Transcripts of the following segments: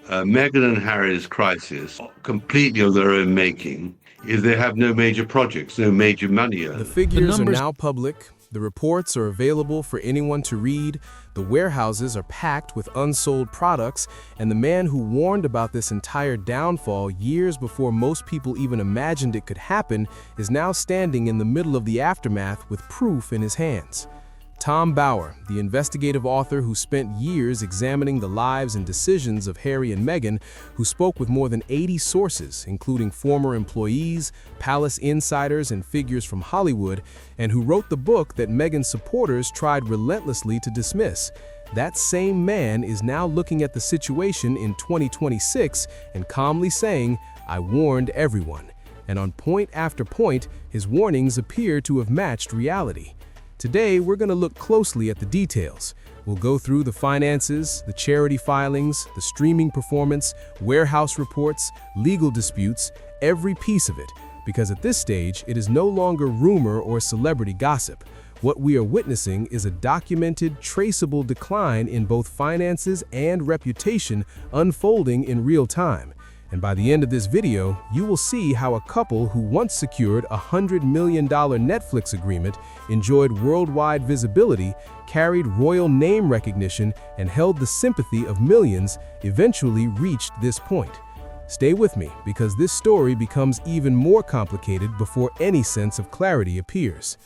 Meghan and Harry's crisis, completely of their own making, is they have no major projects, no major money The earned. figures are now public, the reports are available for anyone to read, the warehouses are packed with unsold products, and the man who warned about this entire downfall years before most people even imagined it could happen is now standing in the middle of the aftermath with proof in his hands. Tom Bower, the investigative author who spent years examining the lives and decisions of Harry and Meghan, who spoke with more than 80 sources, including former employees, palace insiders, and figures from Hollywood, and who wrote the book that Meghan's supporters tried relentlessly to dismiss. That same man is now looking at the situation in 2026 and calmly saying, "I warned everyone." And on point after point, his warnings appear to have matched reality. Today, we're going to look closely at the details. We'll go through the finances, the charity filings, the streaming performance, warehouse reports, legal disputes, every piece of it, because at this stage, it is no longer rumor or celebrity gossip. What we are witnessing is a documented, traceable decline in both finances and reputation unfolding in real time. And by the end of this video, you will see how a couple who once secured a $100 million Netflix agreement, enjoyed worldwide visibility, carried royal name recognition, and held the sympathy of millions, eventually reached this point. Stay with me, because this story becomes even more complicated before any sense of clarity appears.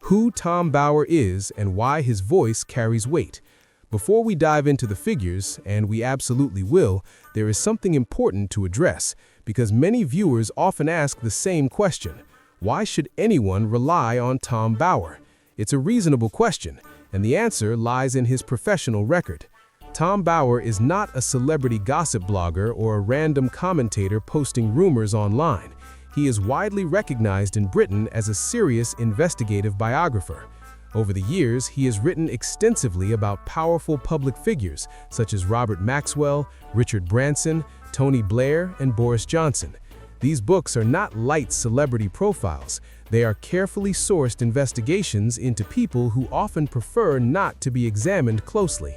Who Tom Bower is and why his voice carries weight. Before we dive into the figures, and we absolutely will, there is something important to address, because many viewers often ask the same question. Why should anyone rely on Tom Bower? It's a reasonable question, and the answer lies in his professional record. Tom Bower is not a celebrity gossip blogger or a random commentator posting rumors online. He is widely recognized in Britain as a serious investigative biographer. Over the years, he has written extensively about powerful public figures such as Robert Maxwell, Richard Branson, Tony Blair, and Boris Johnson. These books are not light celebrity profiles. They are carefully sourced investigations into people who often prefer not to be examined closely.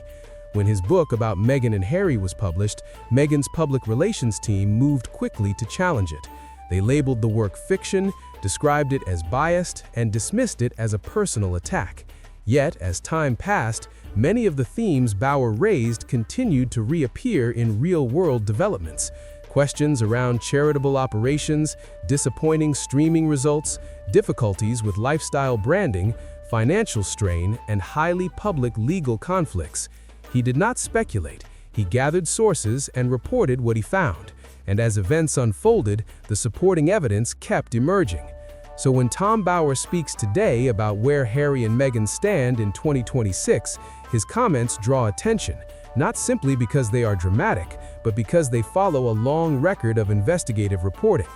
When his book about Meghan and Harry was published, Meghan's public relations team moved quickly to challenge it. They labeled the work fiction, described it as biased, and dismissed it as a personal attack. Yet, as time passed, many of the themes Bower raised continued to reappear in real-world developments. Questions around charitable operations, disappointing streaming results, difficulties with lifestyle branding, financial strain, and highly public legal conflicts. He did not speculate. He gathered sources and reported what he found. And as events unfolded, the supporting evidence kept emerging. So when Tom Bower speaks today about where Harry and Meghan stand in 2026, his comments draw attention, not simply because they are dramatic, but because they follow a long record of investigative reporting.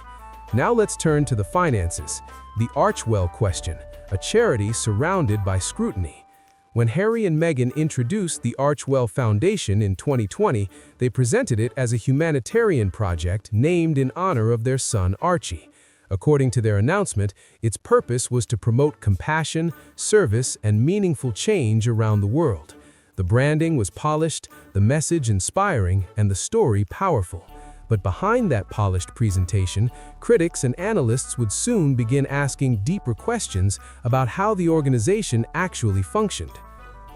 Now let's turn to the finances. The Archewell question, a charity surrounded by scrutiny. When Harry and Meghan introduced the Archewell Foundation in 2020, they presented it as a humanitarian project named in honor of their son Archie. According to their announcement, its purpose was to promote compassion, service, and meaningful change around the world. The branding was polished, the message inspiring, and the story powerful. But behind that polished presentation, critics and analysts would soon begin asking deeper questions about how the organization actually functioned.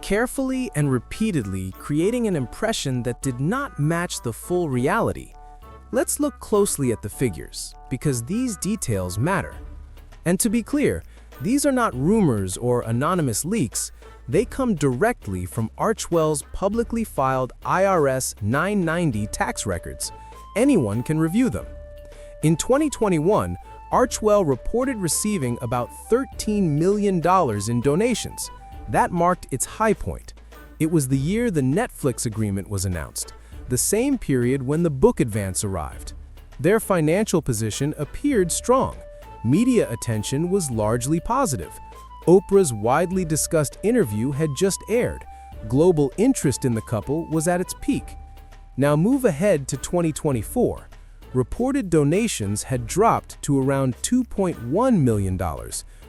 Carefully and repeatedly creating an impression that did not match the full reality. Let's look closely at the figures, because these details matter. And to be clear, these are not rumors or anonymous leaks. They come directly from Archewell's publicly filed IRS 990 tax records. Anyone can review them. In 2021, Archewell reported receiving about $13 million in donations. That marked its high point. It was the year the Netflix agreement was announced, the same period when the book advance arrived. Their financial position appeared strong. Media attention was largely positive. Oprah's widely discussed interview had just aired. Global interest in the couple was at its peak. Now move ahead to 2024. Reported donations had dropped to around $2.1 million,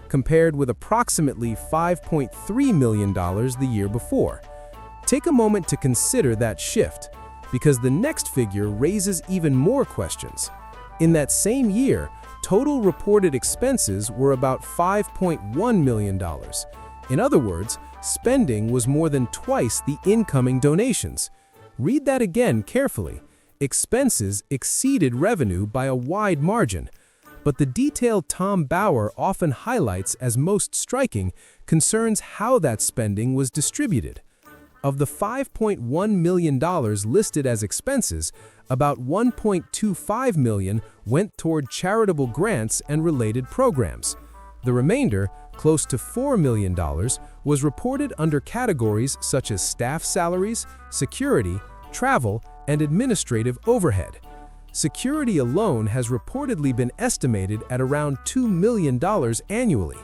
compared with approximately $5.3 million the year before. Take a moment to consider that shift, because the next figure raises even more questions. In that same year, total reported expenses were about $5.1 million. In other words, spending was more than twice the incoming donations. Read that again carefully. Expenses exceeded revenue by a wide margin. But the detail Tom Bower often highlights as most striking concerns how that spending was distributed. Of the $5.1 million listed as expenses, about $1.25 million went toward charitable grants and related programs. The remainder, close to $4 million, was reported under categories such as staff salaries, security, travel, and administrative overhead. Security alone has reportedly been estimated at around $2 million annually.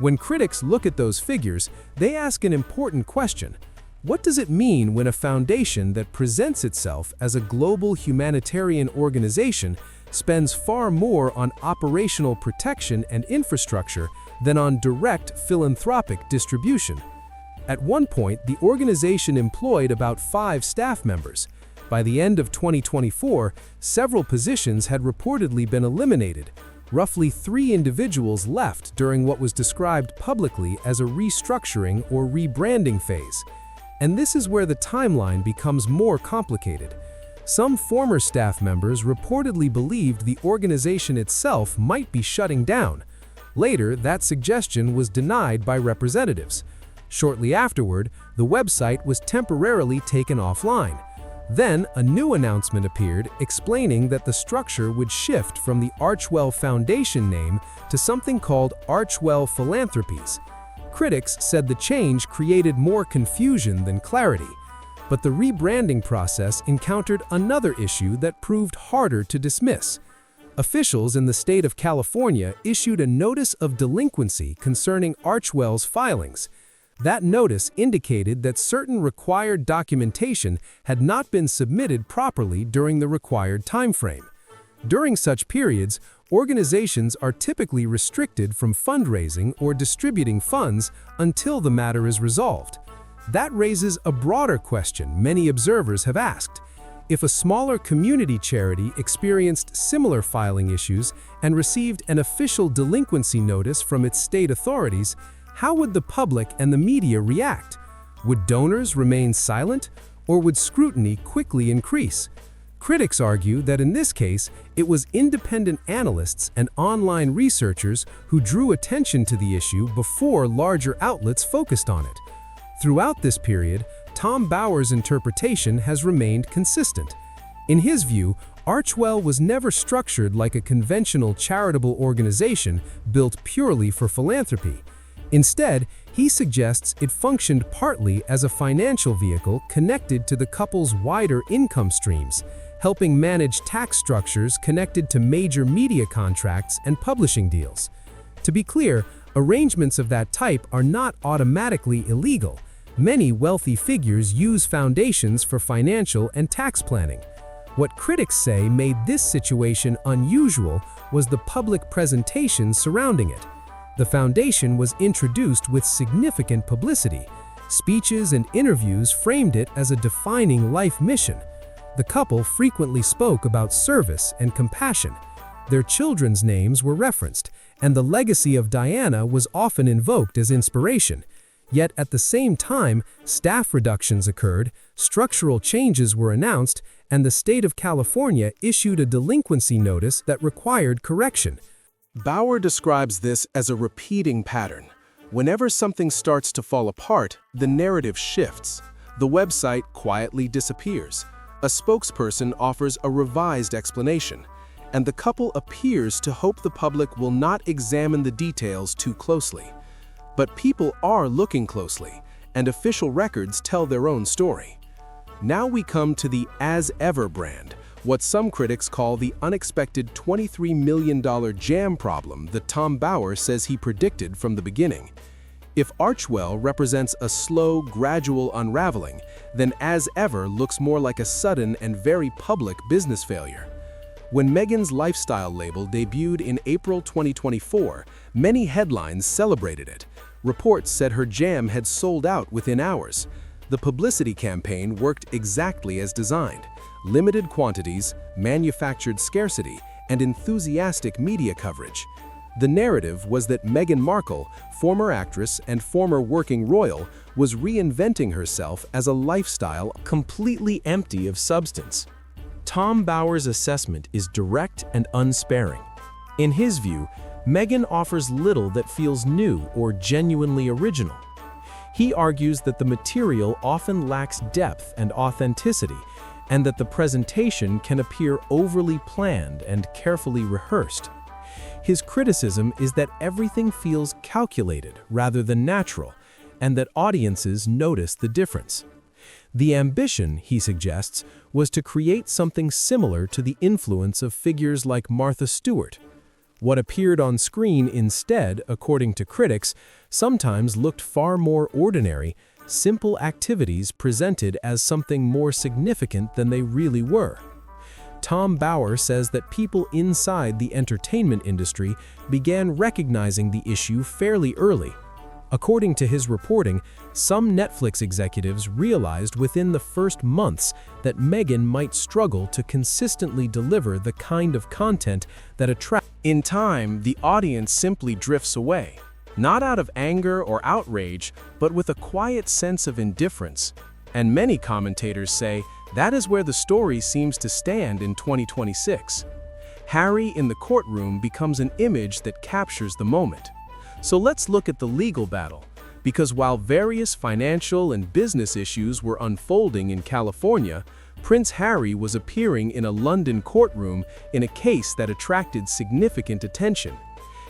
When critics look at those figures, they ask an important question. What does it mean when a foundation that presents itself as a global humanitarian organization spends far more on operational protection and infrastructure than on direct philanthropic distribution? At one point, the organization employed about 5 staff members. By the end of 2024, several positions had reportedly been eliminated. Roughly 3 individuals left during what was described publicly as a restructuring or rebranding phase. And this is where the timeline becomes more complicated. Some former staff members reportedly believed the organization itself might be shutting down. Later, that suggestion was denied by representatives. Shortly afterward, the website was temporarily taken offline. Then, a new announcement appeared explaining that the structure would shift from the Archwell Foundation name to something called Archwell Philanthropies. Critics said the change created more confusion than clarity. But the rebranding process encountered another issue that proved harder to dismiss. Officials in the state of California issued a notice of delinquency concerning Archwell's filings. That notice indicated that certain required documentation had not been submitted properly during the required timeframe. During such periods, organizations are typically restricted from fundraising or distributing funds until the matter is resolved. That raises a broader question many observers have asked. If a smaller community charity experienced similar filing issues and received an official delinquency notice from its state authorities, how would the public and the media react? Would donors remain silent, or would scrutiny quickly increase? Critics argue that in this case, it was independent analysts and online researchers who drew attention to the issue before larger outlets focused on it. Throughout this period, Tom Bower's interpretation has remained consistent. In his view, Archwell was never structured like a conventional charitable organization built purely for philanthropy. Instead, he suggests it functioned partly as a financial vehicle connected to the couple's wider income streams, helping manage tax structures connected to major media contracts and publishing deals. To be clear, arrangements of that type are not automatically illegal. Many wealthy figures use foundations for financial and tax planning. What critics say made this situation unusual was the public presentation surrounding it. The foundation was introduced with significant publicity. Speeches and interviews framed it as a defining life mission. The couple frequently spoke about service and compassion. Their children's names were referenced, and the legacy of Diana was often invoked as inspiration. Yet at the same time, staff reductions occurred, structural changes were announced, and the state of California issued a delinquency notice that required correction. Bower describes this as a repeating pattern. Whenever something starts to fall apart, the narrative shifts. The website quietly disappears. A spokesperson offers a revised explanation, and the couple appears to hope the public will not examine the details too closely. But people are looking closely, and official records tell their own story. Now we come to the As Ever brand, what some critics call the unexpected $23 million jam problem that Tom Bower says he predicted from the beginning. If Archwell represents a slow, gradual unraveling, then As Ever looks more like a sudden and very public business failure. When Meghan's lifestyle label debuted in April 2024, many headlines celebrated it. Reports said her jam had sold out within hours. The publicity campaign worked exactly as designed. limited quantities, manufactured scarcity, and enthusiastic media coverage. The narrative was that Meghan Markle, former actress and former working royal, was reinventing herself as a lifestyle completely empty of substance. Tom Bower's assessment is direct and unsparing. In his view, Meghan offers little that feels new or genuinely original. He argues that the material often lacks depth and authenticity, and that the presentation can appear overly planned and carefully rehearsed. His criticism is that everything feels calculated rather than natural, and that audiences notice the difference. The ambition, he suggests, was to create something similar to the influence of figures like Martha Stewart. What appeared on screen instead, according to critics, sometimes looked far more ordinary, simple activities presented as something more significant than they really were. Tom Bower says that people inside the entertainment industry began recognizing the issue fairly early. According to his reporting, some Netflix executives realized within the first months that Meghan might struggle to consistently deliver the kind of content that attracts. In time, the audience simply drifts away, not out of anger or outrage, but with a quiet sense of indifference. And many commentators say that is where the story seems to stand in 2026. Harry in the courtroom becomes an image that captures the moment. So let's look at the legal battle, because while various financial and business issues were unfolding in California, Prince Harry was appearing in a London courtroom in a case that attracted significant attention.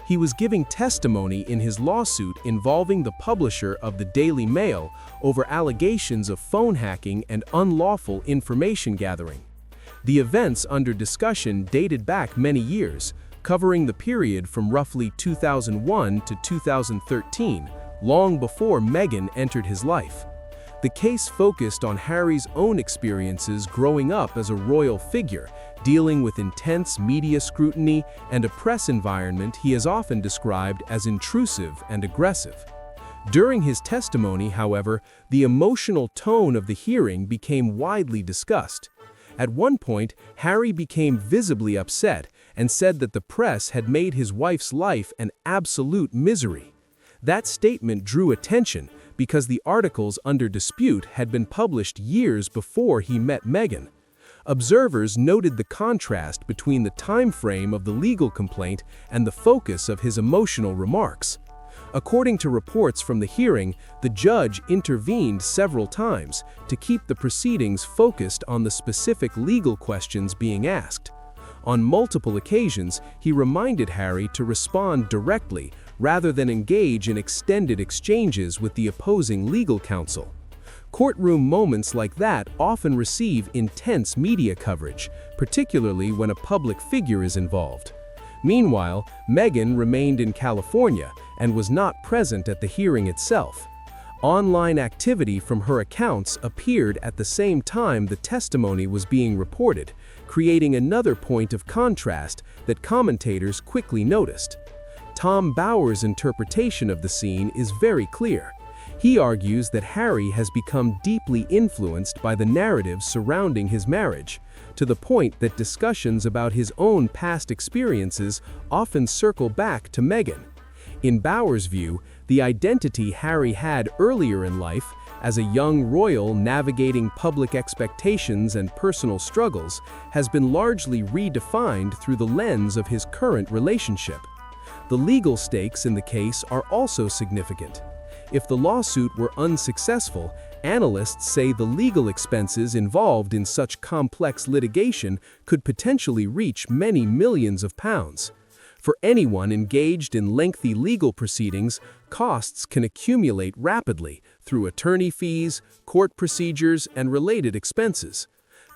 He was giving testimony in his lawsuit involving the publisher of the Daily Mail over allegations of phone hacking and unlawful information gathering. The events under discussion dated back many years, covering the period from roughly 2001 to 2013, long before Meghan entered his life. The case focused on Harry's own experiences growing up as a royal figure, dealing with intense media scrutiny and a press environment he has often described as intrusive and aggressive. During his testimony, however, the emotional tone of the hearing became widely discussed. At one point, Harry became visibly upset and said that the press had made his wife's life an absolute misery. That statement drew attention because the articles under dispute had been published years before he met Meghan. Observers noted the contrast between the time frame of the legal complaint and the focus of his emotional remarks. According to reports from the hearing, the judge intervened several times to keep the proceedings focused on the specific legal questions being asked. On multiple occasions, he reminded Harry to respond directly rather than engage in extended exchanges with the opposing legal counsel. Courtroom moments like that often receive intense media coverage, particularly when a public figure is involved. Meanwhile, Meghan remained in California and was not present at the hearing itself. Online activity from her accounts appeared at the same time the testimony was being reported, creating another point of contrast that commentators quickly noticed. Tom Bower's interpretation of the scene is very clear. He argues that Harry has become deeply influenced by the narrative surrounding his marriage, to the point that discussions about his own past experiences often circle back to Meghan. In Bower's view, the identity Harry had earlier in life, as a young royal navigating public expectations and personal struggles, has been largely redefined through the lens of his current relationship. The legal stakes in the case are also significant. If the lawsuit were unsuccessful, analysts say the legal expenses involved in such complex litigation could potentially reach many millions of pounds. For anyone engaged in lengthy legal proceedings, costs can accumulate rapidly through attorney fees, court procedures, and related expenses.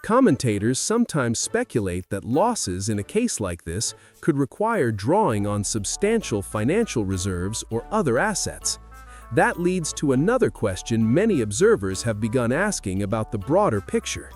Commentators sometimes speculate that losses in a case like this could require drawing on substantial financial reserves or other assets. That leads to another question many observers have begun asking about the broader picture.